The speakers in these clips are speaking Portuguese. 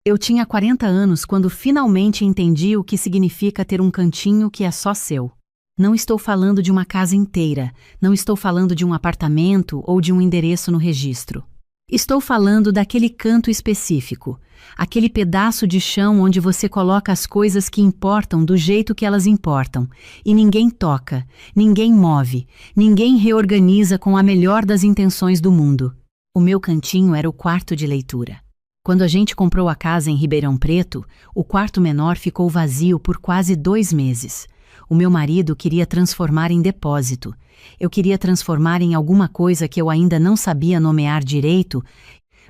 Eu tinha 40 anos quando finalmente entendi o que significa ter um cantinho que é só seu. Não estou falando de uma casa inteira, não estou falando de um apartamento ou de um endereço no registro. Estou falando daquele canto específico, aquele pedaço de chão onde você coloca as coisas que importam do jeito que elas importam, e ninguém toca, ninguém move, ninguém reorganiza com a melhor das intenções do mundo. O meu cantinho era o quarto de leitura. Quando a gente comprou a casa em Ribeirão Preto, o quarto menor ficou vazio por quase 2 meses. O meu marido queria transformar em depósito. Eu queria transformar em alguma coisa que eu ainda não sabia nomear direito,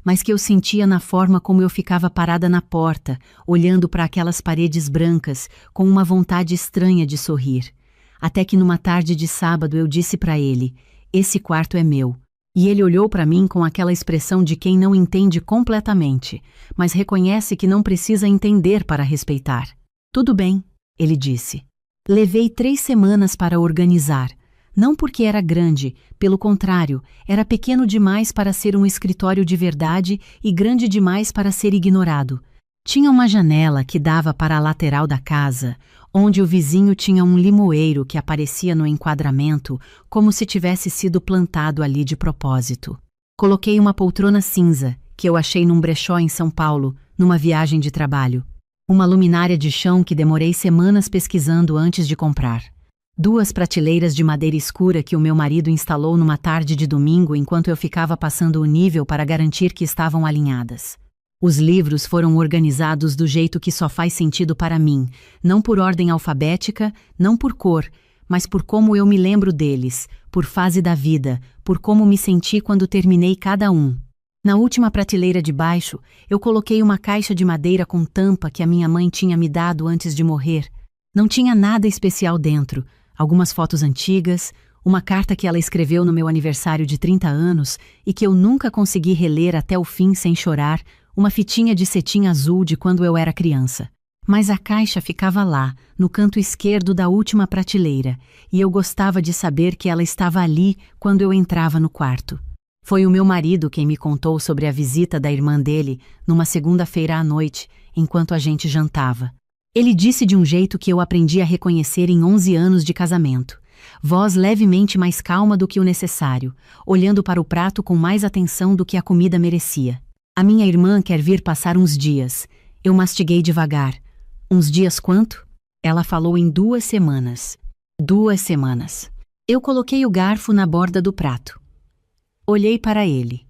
mas que eu sentia na forma como eu ficava parada na porta, olhando para aquelas paredes brancas, com uma vontade estranha de sorrir. Até que numa tarde de sábado eu disse para ele: "Esse quarto é meu." E ele olhou para mim com aquela expressão de quem não entende completamente, mas reconhece que não precisa entender para respeitar. "Tudo bem," ele disse. Levei 3 semanas para organizar. Não porque era grande, pelo contrário, era pequeno demais para ser um escritório de verdade e grande demais para ser ignorado. Tinha uma janela que dava para a lateral da casa, onde o vizinho tinha um limoeiro que aparecia no enquadramento como se tivesse sido plantado ali de propósito. Coloquei uma poltrona cinza, que eu achei num brechó em São Paulo, numa viagem de trabalho. Uma luminária de chão que demorei semanas pesquisando antes de comprar. 2 prateleiras de madeira escura que o meu marido instalou numa tarde de domingo enquanto eu ficava passando o nível para garantir que estavam alinhadas. Os livros foram organizados do jeito que só faz sentido para mim, não por ordem alfabética, não por cor, mas por como eu me lembro deles, por fase da vida, por como me senti quando terminei cada um. Na última prateleira de baixo, eu coloquei uma caixa de madeira com tampa que a minha mãe tinha me dado antes de morrer. Não tinha nada especial dentro, algumas fotos antigas, uma carta que ela escreveu no meu aniversário de 30 anos e que eu nunca consegui reler até o fim sem chorar, uma fitinha de cetim azul de quando eu era criança. Mas a caixa ficava lá, no canto esquerdo da última prateleira, e eu gostava de saber que ela estava ali quando eu entrava no quarto. Foi o meu marido quem me contou sobre a visita da irmã dele numa segunda-feira à noite, enquanto a gente jantava. Ele disse de um jeito que eu aprendi a reconhecer em 11 anos de casamento. Voz levemente mais calma do que o necessário, olhando para o prato com mais atenção do que a comida merecia. "A minha irmã quer vir passar uns dias." Eu mastiguei devagar. "Uns dias quanto?" Ela falou em 2 semanas. 2 semanas. Eu coloquei o garfo na borda do prato. Olhei para ele.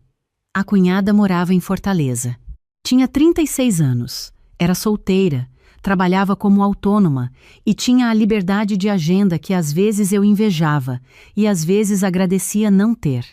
A cunhada morava em Fortaleza. Tinha 36 anos. Era solteira, trabalhava como autônoma e tinha a liberdade de agenda que às vezes eu invejava e às vezes agradecia não ter.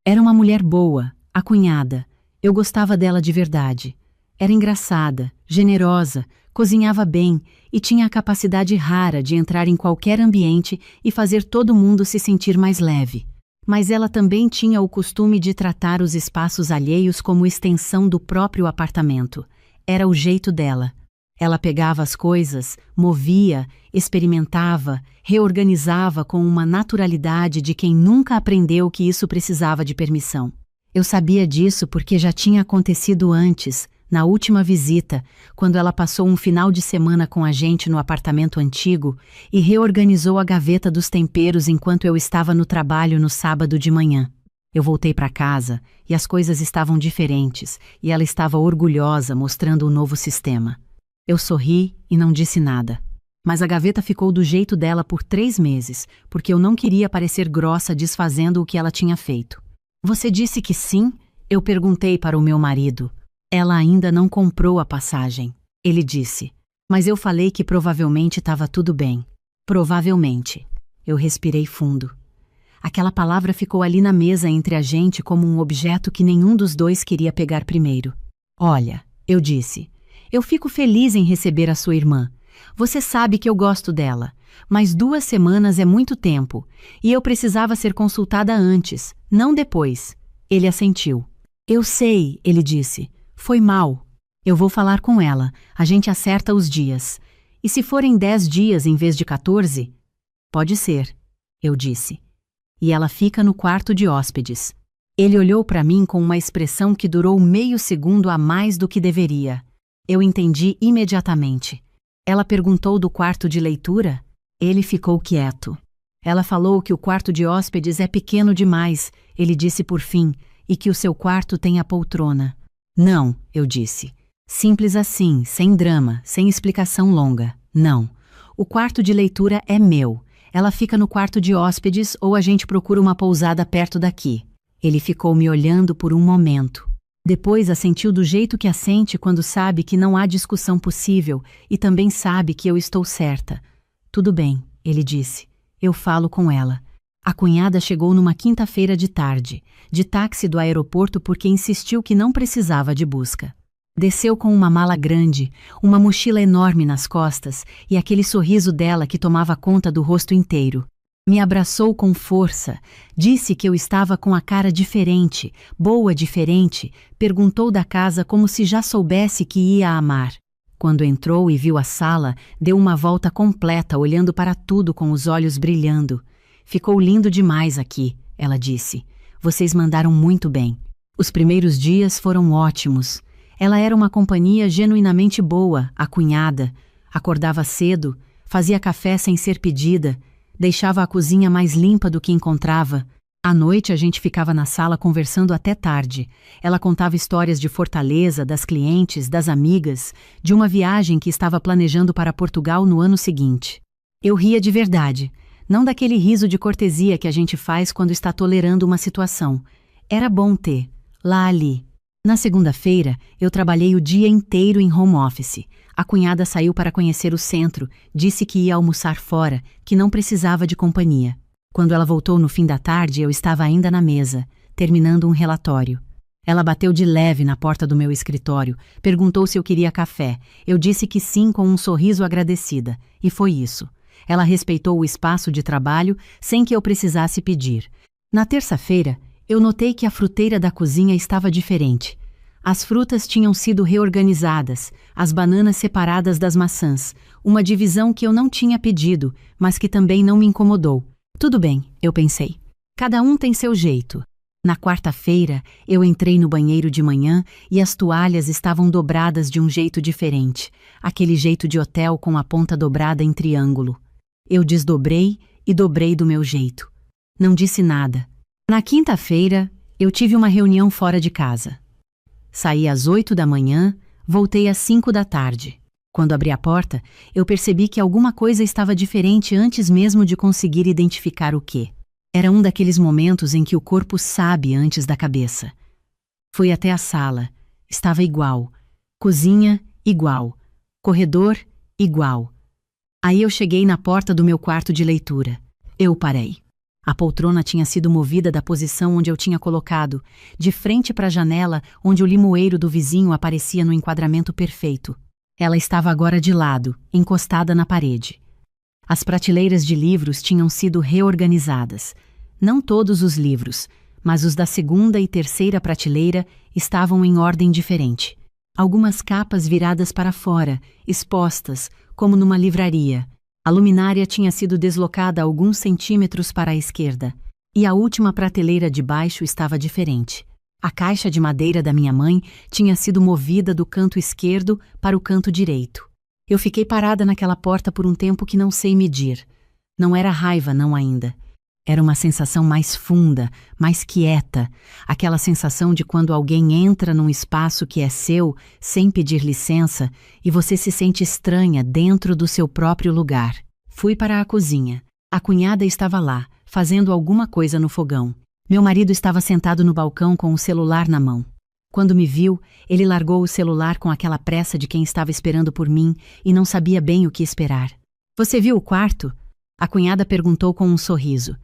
Era uma mulher boa, a cunhada. Eu gostava dela de verdade. Era engraçada, generosa, cozinhava bem e tinha a capacidade rara de entrar em qualquer ambiente e fazer todo mundo se sentir mais leve. Mas ela também tinha o costume de tratar os espaços alheios como extensão do próprio apartamento. Era o jeito dela. Ela pegava as coisas, movia, experimentava, reorganizava com uma naturalidade de quem nunca aprendeu que isso precisava de permissão. Eu sabia disso porque já tinha acontecido antes, na última visita, quando ela passou um final de semana com a gente no apartamento antigo e reorganizou a gaveta dos temperos enquanto eu estava no trabalho no sábado de manhã. Eu voltei para casa e as coisas estavam diferentes e ela estava orgulhosa mostrando o novo sistema. Eu sorri e não disse nada. Mas a gaveta ficou do jeito dela por 3 meses, porque eu não queria parecer grossa desfazendo o que ela tinha feito. "Você disse que sim?" Eu perguntei para o meu marido. "Ela ainda não comprou a passagem," ele disse. "Mas eu falei que provavelmente estava tudo bem." Provavelmente. Eu respirei fundo. Aquela palavra ficou ali na mesa entre a gente como um objeto que nenhum dos dois queria pegar primeiro. "Olha," eu disse, "eu fico feliz em receber a sua irmã. Você sabe que eu gosto dela, mas 2 semanas é muito tempo, e eu precisava ser consultada antes, não depois." Ele assentiu. "Eu sei," ele disse. "Foi mal. Eu vou falar com ela, a gente acerta os dias. E se forem 10 dias em vez de 14? "Pode ser," eu disse. "E ela fica no quarto de hóspedes." Ele olhou para mim com uma expressão que durou meio segundo a mais do que deveria. Eu entendi imediatamente. Ela perguntou do quarto de leitura? Ele ficou quieto. Ela falou que o quarto de hóspedes é pequeno demais, ele disse por fim, e que o seu quarto tem a poltrona. Não, eu disse. Simples assim, sem drama, sem explicação longa. Não. O quarto de leitura é meu. Ela fica no quarto de hóspedes ou a gente procura uma pousada perto daqui. Ele ficou me olhando por um momento. Depois assentiu do jeito que assente quando sabe que não há discussão possível e também sabe que eu estou certa. Tudo bem, ele disse. Eu falo com ela. A cunhada chegou numa quinta-feira de tarde, de táxi do aeroporto porque insistiu que não precisava de busca. Desceu com uma mala grande, uma mochila enorme nas costas e aquele sorriso dela que tomava conta do rosto inteiro. Me abraçou com força, disse que eu estava com a cara diferente, boa diferente, perguntou da casa como se já soubesse que ia amar. Quando entrou e viu a sala, deu uma volta completa olhando para tudo com os olhos brilhando. Ficou lindo demais aqui, ela disse. Vocês mandaram muito bem. Os primeiros dias foram ótimos. Ela era uma companhia genuinamente boa, a cunhada. Acordava cedo, fazia café sem ser pedida, deixava a cozinha mais limpa do que encontrava. À noite a gente ficava na sala conversando até tarde. Ela contava histórias de Fortaleza, das clientes, das amigas, de uma viagem que estava planejando para Portugal no ano seguinte. Eu ria de verdade, não daquele riso de cortesia que a gente faz quando está tolerando uma situação. Era bom ter, lá ali. Na segunda-feira, eu trabalhei o dia inteiro em home office. A cunhada saiu para conhecer o centro, disse que ia almoçar fora, que não precisava de companhia. Quando ela voltou no fim da tarde, eu estava ainda na mesa, terminando um relatório. Ela bateu de leve na porta do meu escritório, perguntou se eu queria café. Eu disse que sim com um sorriso agradecida, e foi isso. Ela respeitou o espaço de trabalho sem que eu precisasse pedir. Na terça-feira, eu notei que a fruteira da cozinha estava diferente. As frutas tinham sido reorganizadas, as bananas separadas das maçãs, uma divisão que eu não tinha pedido, mas que também não me incomodou. Tudo bem, eu pensei. Cada um tem seu jeito. Na quarta-feira, eu entrei no banheiro de manhã e as toalhas estavam dobradas de um jeito diferente, aquele jeito de hotel com a ponta dobrada em triângulo. Eu desdobrei e dobrei do meu jeito. Não disse nada. Na quinta-feira, eu tive uma reunião fora de casa. Saí às 8 da manhã, voltei às 5 da tarde. Quando abri a porta, eu percebi que alguma coisa estava diferente antes mesmo de conseguir identificar o quê. Era um daqueles momentos em que o corpo sabe antes da cabeça. Fui até a sala. Estava igual. Cozinha, igual. Corredor, igual. Aí eu cheguei na porta do meu quarto de leitura. Eu parei. A poltrona tinha sido movida da posição onde eu tinha colocado, de frente para a janela onde o limoeiro do vizinho aparecia no enquadramento perfeito. Ela estava agora de lado, encostada na parede. As prateleiras de livros tinham sido reorganizadas. Não todos os livros, mas os da segunda e terceira prateleira estavam em ordem diferente. Algumas capas viradas para fora, expostas, como numa livraria. A luminária tinha sido deslocada alguns centímetros para a esquerda, e a última prateleira de baixo estava diferente. A caixa de madeira da minha mãe tinha sido movida do canto esquerdo para o canto direito. Eu fiquei parada naquela porta por um tempo que não sei medir. Não era raiva, não ainda. Era uma sensação mais funda, mais quieta, aquela sensação de quando alguém entra num espaço que é seu, sem pedir licença, e você se sente estranha dentro do seu próprio lugar. Fui para a cozinha. A cunhada estava lá, fazendo alguma coisa no fogão. Meu marido estava sentado no balcão com o celular na mão. Quando me viu, ele largou o celular com aquela pressa de quem estava esperando por mim e não sabia bem o que esperar. "Você viu o quarto?" A cunhada perguntou com um sorriso.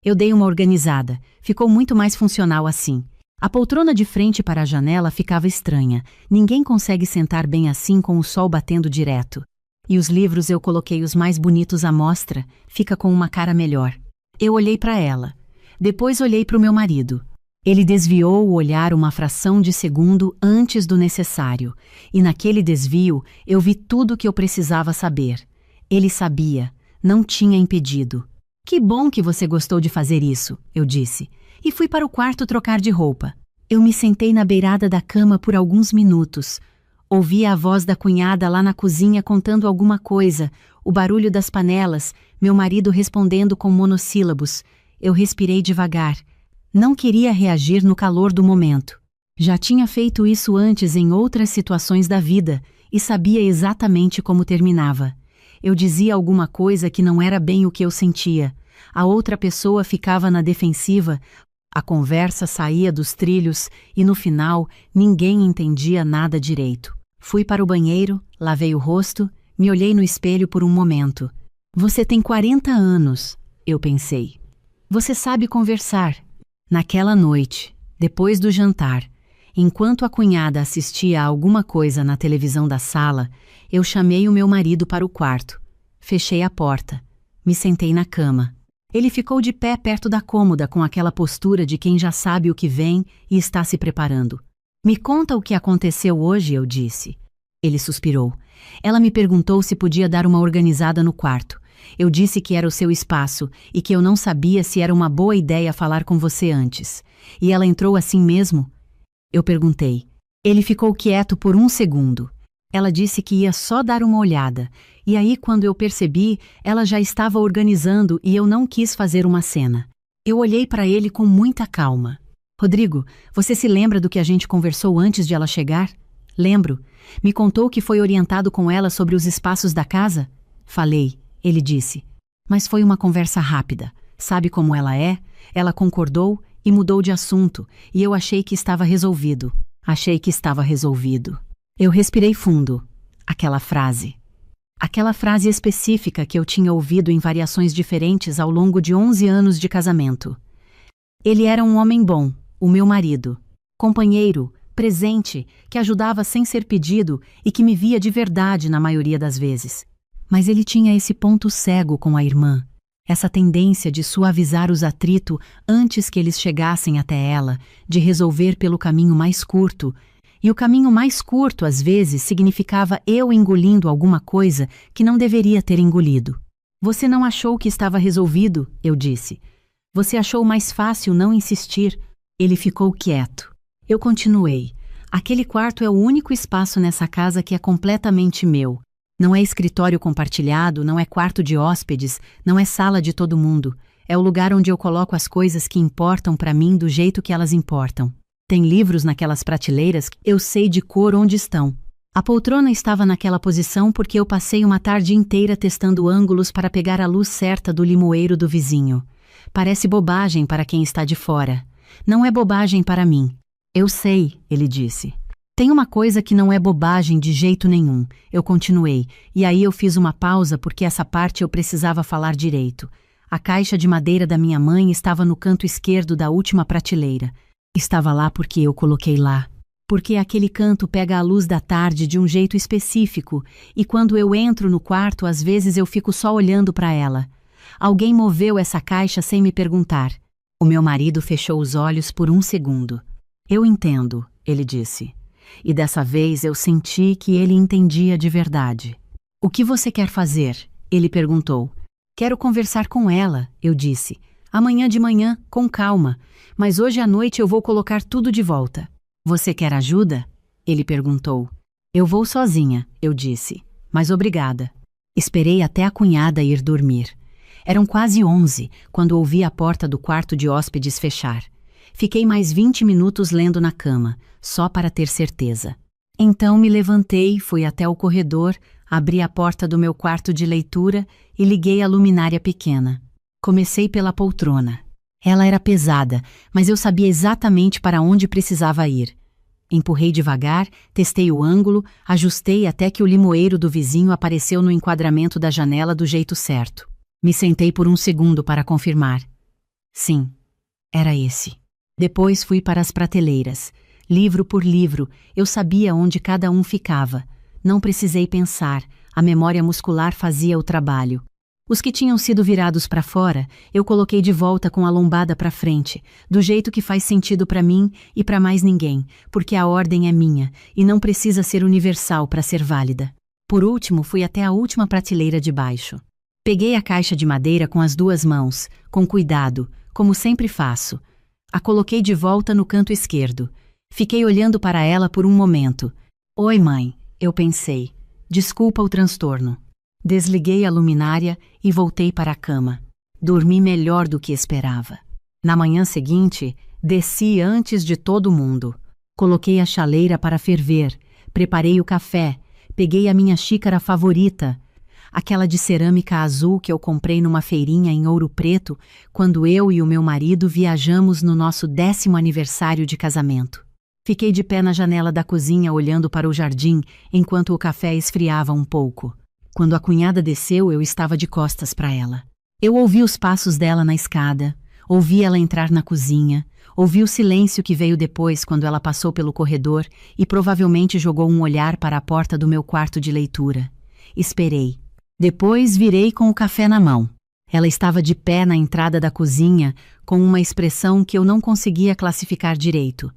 Eu dei uma organizada. Ficou muito mais funcional assim. A poltrona de frente para a janela ficava estranha. Ninguém consegue sentar bem assim com o sol batendo direto. E os livros eu coloquei os mais bonitos à mostra. Fica com uma cara melhor. Eu olhei para ela. Depois olhei para o meu marido. Ele desviou o olhar uma fração de segundo antes do necessário. E naquele desvio eu vi tudo o que eu precisava saber. Ele sabia. Não tinha impedido. "Que bom que você gostou de fazer isso", eu disse, e fui para o quarto trocar de roupa. Eu me sentei na beirada da cama por alguns minutos. Ouvia a voz da cunhada lá na cozinha contando alguma coisa, o barulho das panelas, meu marido respondendo com monossílabos. Eu respirei devagar. Não queria reagir no calor do momento. Já tinha feito isso antes em outras situações da vida e sabia exatamente como terminava. Eu dizia alguma coisa que não era bem o que eu sentia. A outra pessoa ficava na defensiva, a conversa saía dos trilhos e no final ninguém entendia nada direito. Fui para o banheiro, lavei o rosto, me olhei no espelho por um momento. Você tem 40 anos, eu pensei. Você sabe conversar. Naquela noite, depois do jantar, enquanto a cunhada assistia a alguma coisa na televisão da sala, eu chamei o meu marido para o quarto. Fechei a porta. Me sentei na cama. Ele ficou de pé perto da cômoda com aquela postura de quem já sabe o que vem e está se preparando. Me conta o que aconteceu hoje, eu disse. Ele suspirou. Ela me perguntou se podia dar uma organizada no quarto. Eu disse que era o seu espaço e que eu não sabia se era uma boa ideia falar com você antes. E ela entrou assim mesmo? Eu perguntei. Ele ficou quieto por um segundo. Ela disse que ia só dar uma olhada. E aí, quando eu percebi, ela já estava organizando e eu não quis fazer uma cena. Eu olhei para ele com muita calma. Rodrigo, você se lembra do que a gente conversou antes de ela chegar? Lembro. Me contou que foi orientado com ela sobre os espaços da casa? Falei. Ele disse. Mas foi uma conversa rápida. Sabe como ela é? Ela concordou e mudou de assunto, e eu achei que estava resolvido. Achei que estava resolvido. Eu respirei fundo. Aquela frase específica que eu tinha ouvido em variações diferentes ao longo de 11 anos de casamento. Ele era um homem bom, o meu marido. Companheiro, presente, que ajudava sem ser pedido e que me via de verdade na maioria das vezes. Mas ele tinha esse ponto cego com a irmã, essa tendência de suavizar os atritos antes que eles chegassem até ela, de resolver pelo caminho mais curto, e o caminho mais curto às vezes significava eu engolindo alguma coisa que não deveria ter engolido. Você não achou que estava resolvido, eu disse. Você achou mais fácil não insistir. Ele ficou quieto. Eu continuei. Aquele quarto é o único espaço nessa casa que é completamente meu. Não é escritório compartilhado, não é quarto de hóspedes, não é sala de todo mundo. É o lugar onde eu coloco as coisas que importam para mim do jeito que elas importam. Tem livros naquelas prateleiras que eu sei de cor onde estão. A poltrona estava naquela posição porque eu passei uma tarde inteira testando ângulos para pegar a luz certa do limoeiro do vizinho. Parece bobagem para quem está de fora. Não é bobagem para mim. Eu sei, ele disse. Tem uma coisa que não é bobagem de jeito nenhum. Eu continuei, e aí eu fiz uma pausa porque essa parte eu precisava falar direito. A caixa de madeira da minha mãe estava no canto esquerdo da última prateleira. Estava lá porque eu coloquei lá. Porque aquele canto pega a luz da tarde de um jeito específico, e quando eu entro no quarto, às vezes eu fico só olhando para ela. Alguém moveu essa caixa sem me perguntar. O meu marido fechou os olhos por um segundo. Eu entendo, ele disse. E dessa vez eu senti que ele entendia de verdade. O que você quer fazer? Ele perguntou. Quero conversar com ela, eu disse. Amanhã de manhã, com calma. Mas hoje à noite eu vou colocar tudo de volta. Você quer ajuda? Ele perguntou. Eu vou sozinha, eu disse. Mas obrigada. Esperei até a cunhada ir dormir. Eram quase 11 quando ouvi a porta do quarto de hóspedes fechar. Fiquei mais 20 minutos lendo na cama, só para ter certeza. Então me levantei, fui até o corredor, abri a porta do meu quarto de leitura e liguei a luminária pequena. Comecei pela poltrona. Ela era pesada, mas eu sabia exatamente para onde precisava ir. Empurrei devagar, testei o ângulo, ajustei até que o limoeiro do vizinho apareceu no enquadramento da janela do jeito certo. Me sentei por um segundo para confirmar. Sim, era esse. Depois fui para as prateleiras. Livro por livro, eu sabia onde cada um ficava. Não precisei pensar, a memória muscular fazia o trabalho. Os que tinham sido virados para fora, eu coloquei de volta com a lombada para frente, do jeito que faz sentido para mim e para mais ninguém, porque a ordem é minha e não precisa ser universal para ser válida. Por último, fui até a última prateleira de baixo. Peguei a caixa de madeira com as 2 mãos, com cuidado, como sempre faço. A coloquei de volta no canto esquerdo. Fiquei olhando para ela por um momento. Oi, mãe, Eu pensei. Desculpa o transtorno. Desliguei a luminária e voltei para a cama. Dormi melhor do que esperava. Na manhã seguinte, desci antes de todo mundo. Coloquei a chaleira para ferver, preparei o café, peguei a minha xícara favorita, aquela de cerâmica azul que eu comprei numa feirinha em Ouro Preto quando eu e o meu marido viajamos no nosso 10º aniversário de casamento. Fiquei de pé na janela da cozinha olhando para o jardim enquanto o café esfriava um pouco. Quando a cunhada desceu, eu estava de costas para ela. Eu ouvi os passos dela na escada, ouvi ela entrar na cozinha, ouvi o silêncio que veio depois quando ela passou pelo corredor e provavelmente jogou um olhar para a porta do meu quarto de leitura. Esperei. Depois virei com o café na mão. Ela estava de pé na entrada da cozinha com uma expressão que eu não conseguia classificar direito.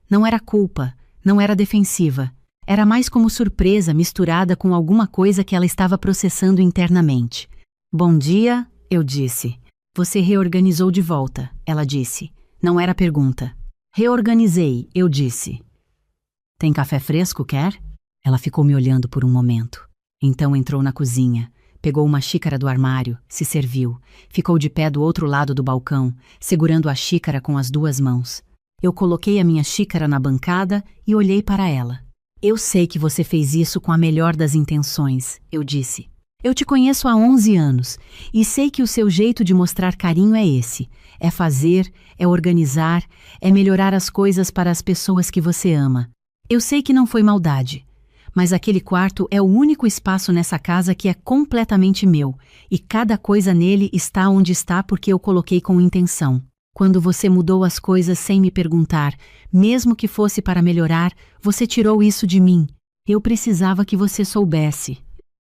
Não era culpa, não era defensiva. Era mais como surpresa misturada com alguma coisa que ela estava processando internamente. Bom dia, eu disse. Você reorganizou de volta, ela disse. Não era pergunta. Reorganizei, eu disse. Tem café fresco, quer? Ela ficou me olhando por um momento. Então entrou na cozinha, pegou uma xícara do armário, se serviu, ficou de pé do outro lado do balcão, segurando a xícara com as 2 mãos. Eu coloquei a minha xícara na bancada e olhei para ela. Eu sei que você fez isso com a melhor das intenções, eu disse. Eu te conheço há 11 anos e sei que o seu jeito de mostrar carinho é esse. É fazer, é organizar, é melhorar as coisas para as pessoas que você ama. Eu sei que não foi maldade, mas aquele quarto é o único espaço nessa casa que é completamente meu e cada coisa nele está onde está porque eu coloquei com intenção. Quando você mudou as coisas sem me perguntar, mesmo que fosse para melhorar, você tirou isso de mim. Eu precisava que você soubesse.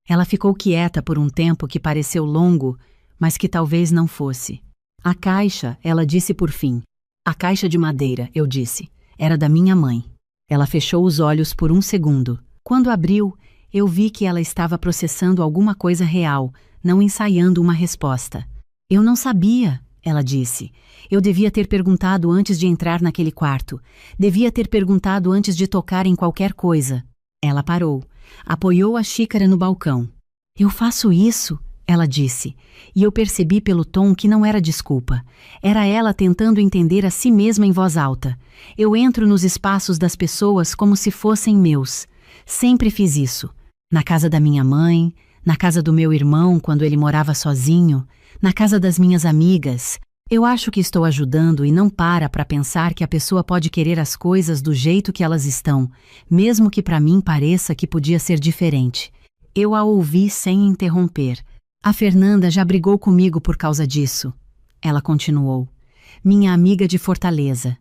Ela ficou quieta por um tempo que pareceu longo, mas que talvez não fosse. A caixa, ela disse por fim. A caixa de madeira, eu disse. Era da minha mãe. Ela fechou os olhos por um segundo. Quando abriu, eu vi que ela estava processando alguma coisa real, não ensaiando uma resposta. Eu não sabia, ela disse. Eu devia ter perguntado antes de entrar naquele quarto. Devia ter perguntado antes de tocar em qualquer coisa. Ela parou. Apoiou a xícara no balcão. Eu faço isso, ela disse, e eu percebi pelo tom que não era desculpa. Era ela tentando entender a si mesma em voz alta. Eu entro nos espaços das pessoas como se fossem meus. Sempre fiz isso. Na casa da minha mãe, na casa do meu irmão quando ele morava sozinho, na casa das minhas amigas. Eu acho que estou ajudando e não para pensar que a pessoa pode querer as coisas do jeito que elas estão, mesmo que para mim pareça que podia ser diferente. Eu a ouvi sem interromper. A Fernanda já brigou comigo por causa disso. Ela continuou. Minha amiga de Fortaleza.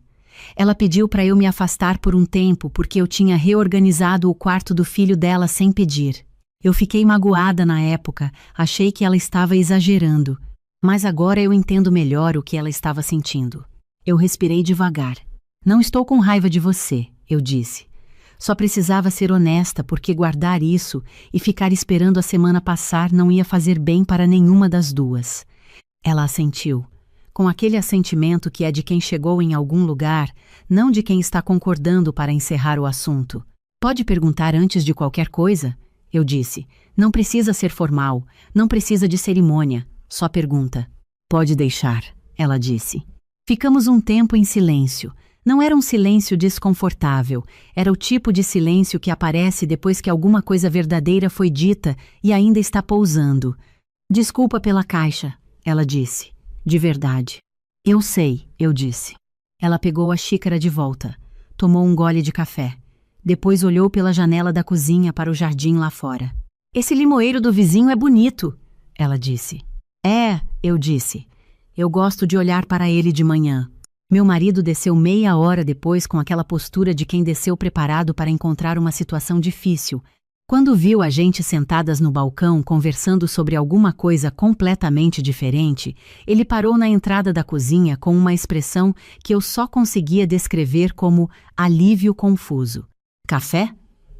Ela pediu para eu me afastar por um tempo porque eu tinha reorganizado o quarto do filho dela sem pedir. Eu fiquei magoada na época, achei que ela estava exagerando. Mas agora eu entendo melhor o que ela estava sentindo. Eu respirei devagar. Não estou com raiva de você, eu disse. Só precisava ser honesta porque guardar isso e ficar esperando a semana passar não ia fazer bem para nenhuma das duas. Ela assentiu, com aquele assentimento que é de quem chegou em algum lugar, não de quem está concordando para encerrar o assunto. Pode perguntar antes de qualquer coisa? Eu disse. Não precisa ser formal, não precisa de cerimônia. Só pergunta. Pode deixar, ela disse. Ficamos um tempo em silêncio. Não era um silêncio desconfortável, era o tipo de silêncio que aparece depois que alguma coisa verdadeira foi dita e ainda está pousando. Desculpa pela caixa, ela disse. De verdade. Eu sei, eu disse. Ela pegou a xícara de volta, tomou um gole de café. Depois olhou pela janela da cozinha para o jardim lá fora. Esse limoeiro do vizinho é bonito, ela disse. É, eu disse. Eu gosto de olhar para ele de manhã. Meu marido desceu meia hora depois com aquela postura de quem desceu preparado para encontrar uma situação difícil. Quando viu a gente sentadas no balcão conversando sobre alguma coisa completamente diferente, ele parou na entrada da cozinha com uma expressão que eu só conseguia descrever como alívio confuso. Café?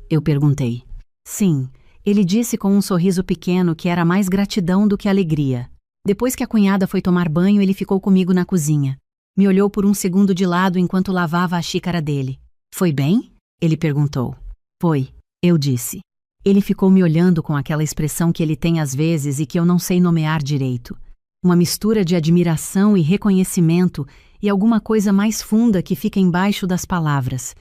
Eu perguntei. Sim, ele disse com um sorriso pequeno que era mais gratidão do que alegria. Depois que a cunhada foi tomar banho, ele ficou comigo na cozinha. Me olhou por um segundo de lado enquanto lavava a xícara dele. Foi bem? Ele perguntou. Foi, eu disse. Ele ficou me olhando com aquela expressão que ele tem às vezes e que eu não sei nomear direito. Uma mistura de admiração e reconhecimento e alguma coisa mais funda que fica embaixo das palavras.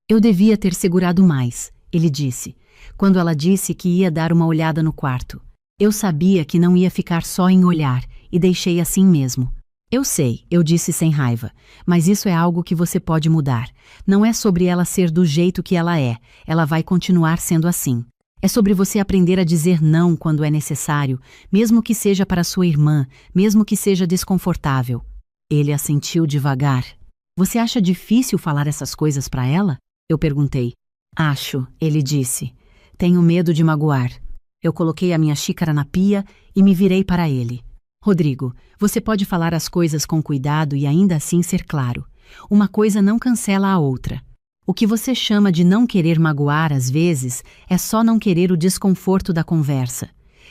Eu devia ter segurado mais, ele disse, quando ela disse que ia dar uma olhada no quarto. Eu sabia que não ia ficar só em olhar e deixei assim mesmo. Eu sei, eu disse sem raiva, mas isso é algo que você pode mudar. Não é sobre ela ser do jeito que ela vai continuar sendo assim. É sobre você aprender a dizer não quando é necessário, mesmo que seja para sua irmã, mesmo que seja desconfortável. Ele assentiu devagar. Você acha difícil falar essas coisas para ela? Eu perguntei. Acho, ele disse. Tenho medo de magoar. Eu coloquei a minha xícara na pia e me virei para ele. Rodrigo, você pode falar as coisas com cuidado e ainda assim ser claro. Uma coisa não cancela a outra. O que você chama de não querer magoar, às vezes, é só não querer o desconforto da conversa.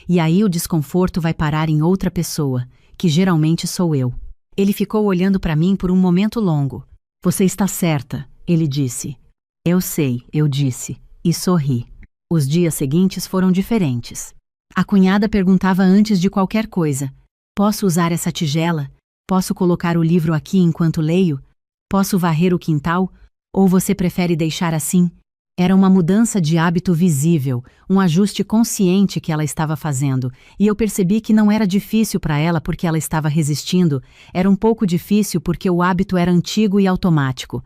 E aí o desconforto vai parar em outra pessoa, que geralmente sou eu. Ele ficou olhando para mim por um momento longo. Você está certa, ele disse. Eu sei, eu disse, e sorri. Os dias seguintes foram diferentes. A cunhada perguntava antes de qualquer coisa. Posso usar essa tigela? Posso colocar o livro aqui enquanto leio? Posso varrer o quintal? Ou você prefere deixar assim? Era uma mudança de hábito visível, um ajuste consciente que ela estava fazendo, e eu percebi que não era difícil para ela porque ela estava resistindo, era um pouco difícil porque o hábito era antigo e automático.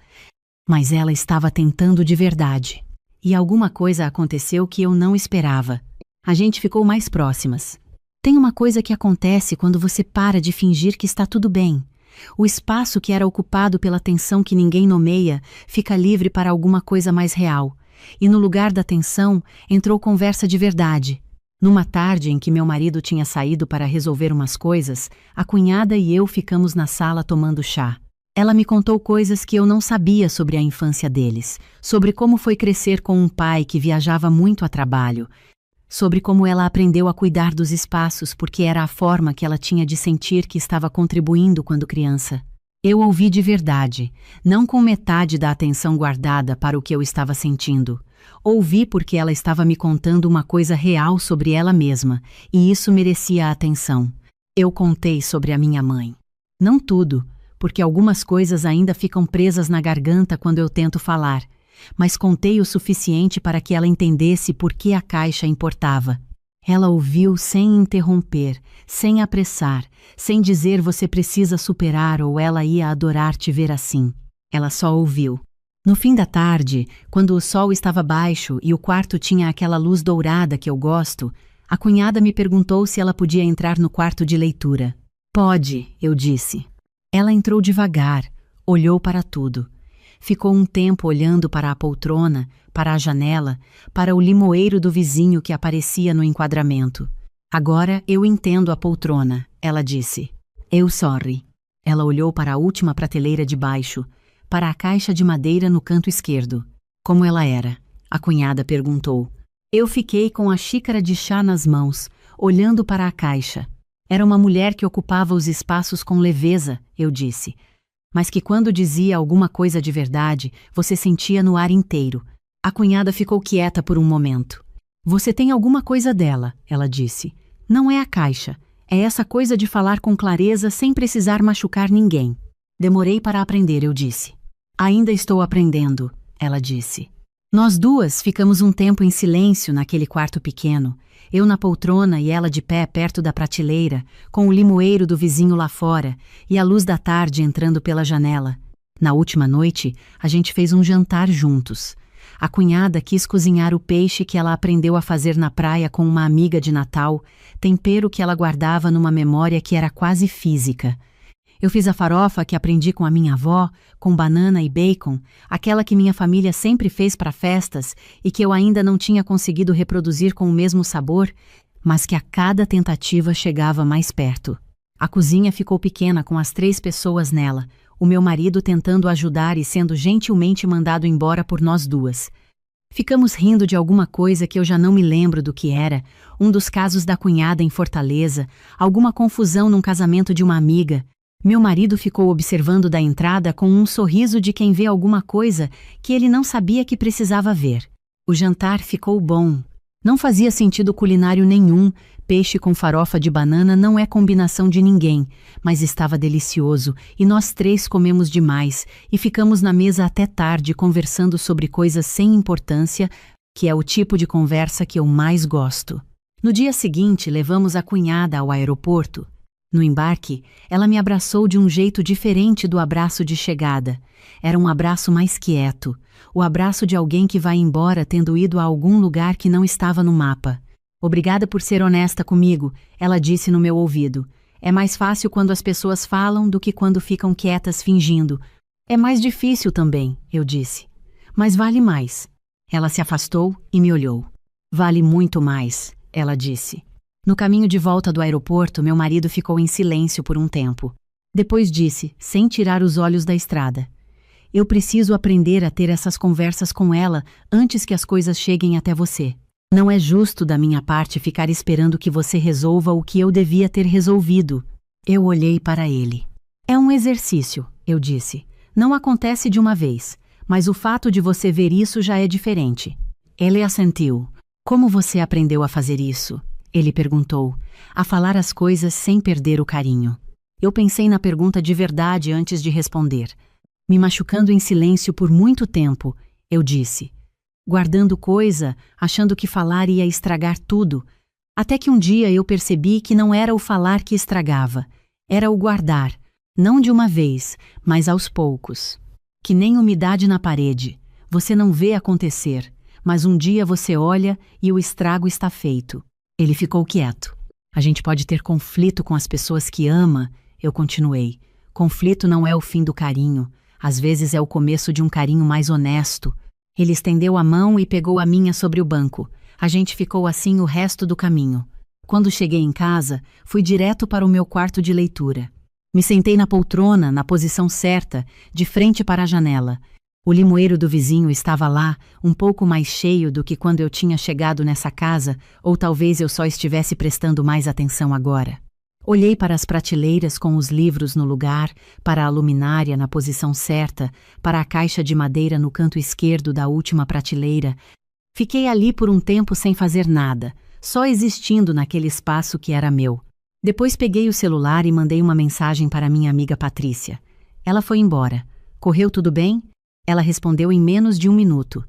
Mas ela estava tentando de verdade. E alguma coisa aconteceu que eu não esperava. A gente ficou mais próximas. Tem uma coisa que acontece quando você para de fingir que está tudo bem. O espaço que era ocupado pela tensão que ninguém nomeia fica livre para alguma coisa mais real. E no lugar da tensão entrou conversa de verdade. Numa tarde em que meu marido tinha saído para resolver umas coisas, a cunhada e eu ficamos na sala tomando chá. Ela me contou coisas que eu não sabia sobre a infância deles, sobre como foi crescer com um pai que viajava muito a trabalho, sobre como ela aprendeu a cuidar dos espaços porque era a forma que ela tinha de sentir que estava contribuindo quando criança. Eu ouvi de verdade, não com metade da atenção guardada para o que eu estava sentindo. Ouvi porque ela estava me contando uma coisa real sobre ela mesma, e isso merecia a atenção. Eu contei sobre a minha mãe. Não tudo, porque algumas coisas ainda ficam presas na garganta quando eu tento falar, mas contei o suficiente para que ela entendesse por que a caixa importava. Ela ouviu sem interromper, sem apressar, sem dizer você precisa superar ou ela ia adorar te ver assim. Ela só ouviu. No fim da tarde, quando o sol estava baixo e o quarto tinha aquela luz dourada que eu gosto, a cunhada me perguntou se ela podia entrar no quarto de leitura. Pode, eu disse. Ela entrou devagar, olhou para tudo. Ficou um tempo olhando para a poltrona, para a janela, para o limoeiro do vizinho que aparecia no enquadramento. Agora eu entendo a poltrona, ela disse. Eu sorri. Ela olhou para a última prateleira de baixo, para a caixa de madeira no canto esquerdo. Como ela era? A cunhada perguntou. Eu fiquei com a xícara de chá nas mãos, olhando para a caixa. Era uma mulher que ocupava os espaços com leveza, eu disse. Mas que quando dizia alguma coisa de verdade, você sentia no ar inteiro. A cunhada ficou quieta por um momento. Você tem alguma coisa dela, ela disse. Não é a caixa. É essa coisa de falar com clareza sem precisar machucar ninguém. Demorei para aprender, eu disse. Ainda estou aprendendo, ela disse. Nós duas ficamos um tempo em silêncio naquele quarto pequeno, eu na poltrona e ela de pé perto da prateleira, com o limoeiro do vizinho lá fora e a luz da tarde entrando pela janela. Na última noite, a gente fez um jantar juntos. A cunhada quis cozinhar o peixe que ela aprendeu a fazer na praia com uma amiga de Natal, tempero que ela guardava numa memória que era quase física. Eu fiz a farofa que aprendi com a minha avó, com banana e bacon, aquela que minha família sempre fez para festas e que eu ainda não tinha conseguido reproduzir com o mesmo sabor, mas que a cada tentativa chegava mais perto. A cozinha ficou pequena com as 3 pessoas nela, o meu marido tentando ajudar e sendo gentilmente mandado embora por nós duas. Ficamos rindo de alguma coisa que eu já não me lembro do que era, um dos casos da cunhada em Fortaleza, alguma confusão num casamento de uma amiga. Meu marido ficou observando da entrada com um sorriso de quem vê alguma coisa que ele não sabia que precisava ver. O jantar ficou bom. Não fazia sentido culinário nenhum, peixe com farofa de banana não é combinação de ninguém, mas estava delicioso e nós três comemos demais e ficamos na mesa até tarde conversando sobre coisas sem importância, que é o tipo de conversa que eu mais gosto. No dia seguinte, levamos a cunhada ao aeroporto. No embarque, ela me abraçou de um jeito diferente do abraço de chegada. Era um abraço mais quieto, o abraço de alguém que vai embora tendo ido a algum lugar que não estava no mapa. Obrigada por ser honesta comigo, ela disse no meu ouvido. É mais fácil quando as pessoas falam do que quando ficam quietas fingindo. É mais difícil também, eu disse. Mas vale mais. Ela se afastou e me olhou. Vale muito mais, ela disse. No caminho de volta do aeroporto, meu marido ficou em silêncio por um tempo. Depois disse, sem tirar os olhos da estrada. Eu preciso aprender a ter essas conversas com ela antes que as coisas cheguem até você. Não é justo da minha parte ficar esperando que você resolva o que eu devia ter resolvido. Eu olhei para ele. É um exercício, eu disse. Não acontece de uma vez, mas o fato de você ver isso já é diferente. Ele assentiu. Como você aprendeu a fazer isso? Ele perguntou. A falar as coisas sem perder o carinho. Eu pensei na pergunta de verdade antes de responder. Me machucando em silêncio por muito tempo, eu disse. Guardando coisa, achando que falar ia estragar tudo. Até que um dia eu percebi que não era o falar que estragava. Era o guardar. Não de uma vez, mas aos poucos. Que nem umidade na parede. Você não vê acontecer, mas um dia você olha e o estrago está feito. Ele ficou quieto. A gente pode ter conflito com as pessoas que ama, eu continuei. Conflito não é o fim do carinho. Às vezes é o começo de um carinho mais honesto. Ele estendeu a mão e pegou a minha sobre o banco. A gente ficou assim o resto do caminho. Quando cheguei em casa, fui direto para o meu quarto de leitura. Me sentei na poltrona, na posição certa, de frente para a janela. O limoeiro do vizinho estava lá, um pouco mais cheio do que quando eu tinha chegado nessa casa, ou talvez eu só estivesse prestando mais atenção agora. Olhei para as prateleiras com os livros no lugar, para a luminária na posição certa, para a caixa de madeira no canto esquerdo da última prateleira. Fiquei ali por um tempo sem fazer nada, só existindo naquele espaço que era meu. Depois peguei o celular e mandei uma mensagem para minha amiga Patrícia. Ela foi embora. Correu tudo bem? Ela respondeu em menos de 1 minuto.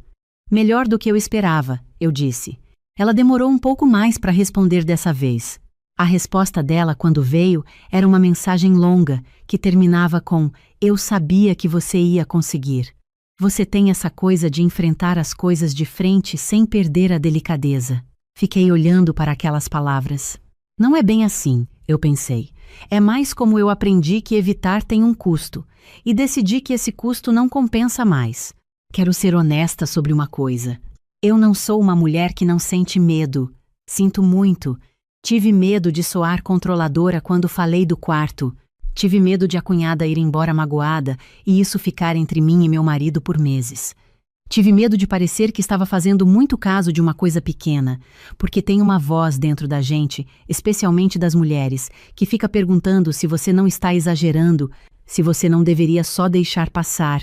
Melhor do que eu esperava, eu disse. Ela demorou um pouco mais para responder dessa vez. A resposta dela, quando veio, era uma mensagem longa, que terminava com eu sabia que você ia conseguir. Você tem essa coisa de enfrentar as coisas de frente sem perder a delicadeza. Fiquei olhando para aquelas palavras. Não é bem assim, eu pensei. É mais como eu aprendi que evitar tem um custo, e decidi que esse custo não compensa mais. Quero ser honesta sobre uma coisa. Eu não sou uma mulher que não sente medo. Sinto muito. Tive medo de soar controladora quando falei do quarto. Tive medo de a cunhada ir embora magoada e isso ficar entre mim e meu marido por meses. Tive medo de parecer que estava fazendo muito caso de uma coisa pequena, porque tem uma voz dentro da gente, especialmente das mulheres, que fica perguntando se você não está exagerando, se você não deveria só deixar passar,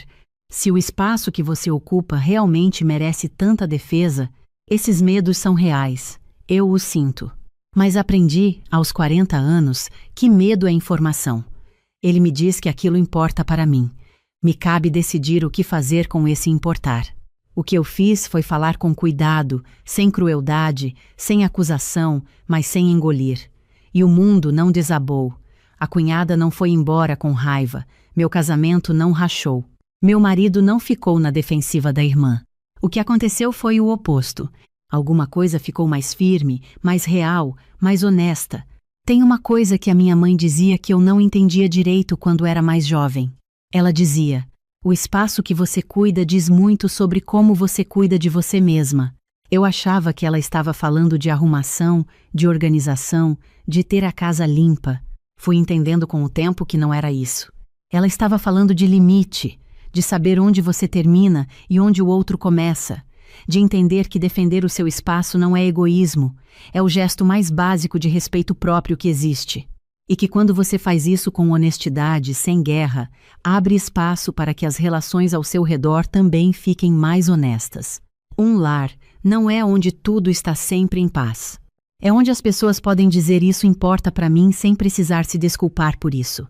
se o espaço que você ocupa realmente merece tanta defesa. Esses medos são reais. Eu os sinto. Mas aprendi, aos 40 anos, que medo é informação. Ele me diz que aquilo importa para mim. Me cabe decidir o que fazer com esse importar. O que eu fiz foi falar com cuidado, sem crueldade, sem acusação, mas sem engolir. E o mundo não desabou. A cunhada não foi embora com raiva. Meu casamento não rachou. Meu marido não ficou na defensiva da irmã. O que aconteceu foi o oposto. Alguma coisa ficou mais firme, mais real, mais honesta. Tem uma coisa que a minha mãe dizia que eu não entendia direito quando era mais jovem. Ela dizia: o espaço que você cuida diz muito sobre como você cuida de você mesma. Eu achava que ela estava falando de arrumação, de organização, de ter a casa limpa. Fui entendendo com o tempo que não era isso. Ela estava falando de limite, de saber onde você termina e onde o outro começa. De entender que defender o seu espaço não é egoísmo, é o gesto mais básico de respeito próprio que existe. E que quando você faz isso com honestidade, sem guerra, abre espaço para que as relações ao seu redor também fiquem mais honestas. Um lar não é onde tudo está sempre em paz. É onde as pessoas podem dizer isso importa para mim sem precisar se desculpar por isso.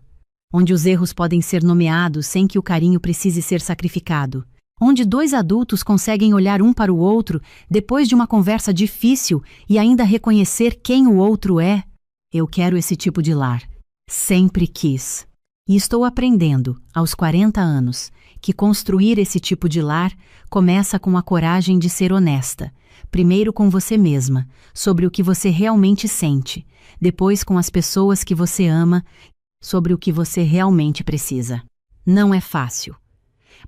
Onde os erros podem ser nomeados sem que o carinho precise ser sacrificado. Onde dois adultos conseguem olhar um para o outro depois de uma conversa difícil e ainda reconhecer quem o outro é. Eu quero esse tipo de lar. Sempre quis. E estou aprendendo, aos 40 anos, que construir esse tipo de lar começa com a coragem de ser honesta. Primeiro com você mesma, sobre o que você realmente sente. Depois com as pessoas que você ama, sobre o que você realmente precisa. Não é fácil.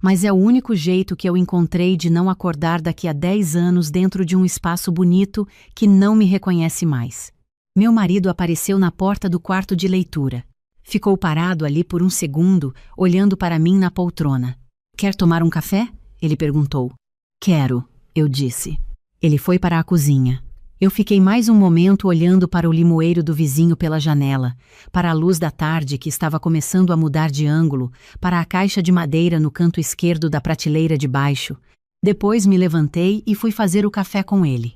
Mas é o único jeito que eu encontrei de não acordar daqui a 10 anos dentro de um espaço bonito que não me reconhece mais. Meu marido apareceu na porta do quarto de leitura. Ficou parado ali por um segundo, olhando para mim na poltrona. Quer tomar um café? Ele perguntou. Quero, eu disse. Ele foi para a cozinha. Eu fiquei mais um momento olhando para o limoeiro do vizinho pela janela, para a luz da tarde que estava começando a mudar de ângulo, para a caixa de madeira no canto esquerdo da prateleira de baixo. Depois me levantei e fui fazer o café com ele.